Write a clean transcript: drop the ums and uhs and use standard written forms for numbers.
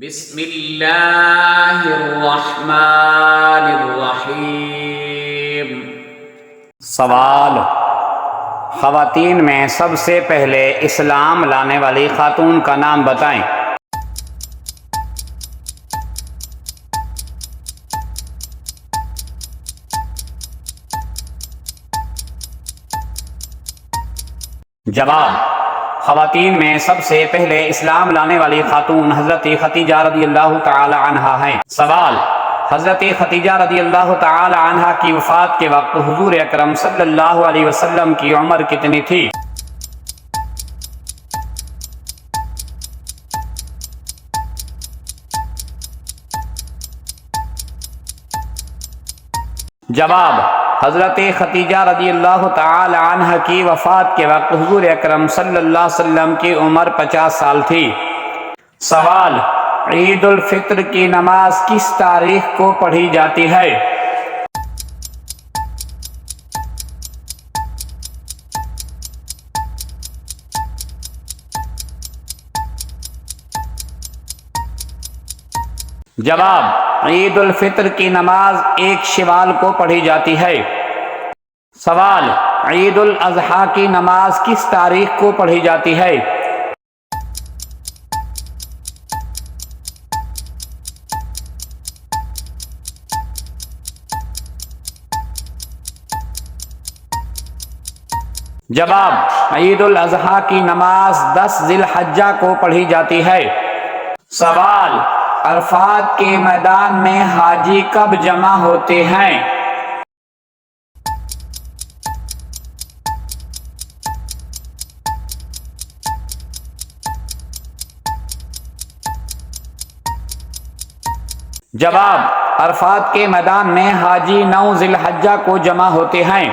بسم اللہ الرحمن الرحیم۔ سوال: خواتین میں سب سے پہلے اسلام لانے والی خاتون کا نام بتائیں۔ جواب: خواتین میں سب سے پہلے اسلام لانے والی خاتون حضرت خدیجہ رضی اللہ تعالی عنہا ہیں۔ سوال: حضرت خدیجہ رضی اللہ تعالی عنہا کی وفات کے وقت حضور اکرم صلی اللہ علیہ وسلم کی عمر کتنی تھی؟ جواب: حضرت خدیجہ رضی اللہ تعالی عنہ کی وفات کے وقت حضور اکرم صلی اللہ علیہ وسلم کی عمر 50 سال تھی۔ سوال: عید الفطر کی نماز کس تاریخ کو پڑھی جاتی ہے؟ جواب: عید الفطر کی نماز 1 شوال کو پڑھی جاتی ہے۔ سوال: عید الاضحیٰ کی نماز کس تاریخ کو پڑھی جاتی ہے؟ جواب: عید الاضحیٰ کی نماز 10 ذی الحجہ کو پڑھی جاتی ہے۔ سوال: عرفات کے میدان میں حاجی کب جمع ہوتے ہیں؟ جواب: عرفات کے میدان میں حاجی 9 ذی الحجہ کو جمع ہوتے ہیں۔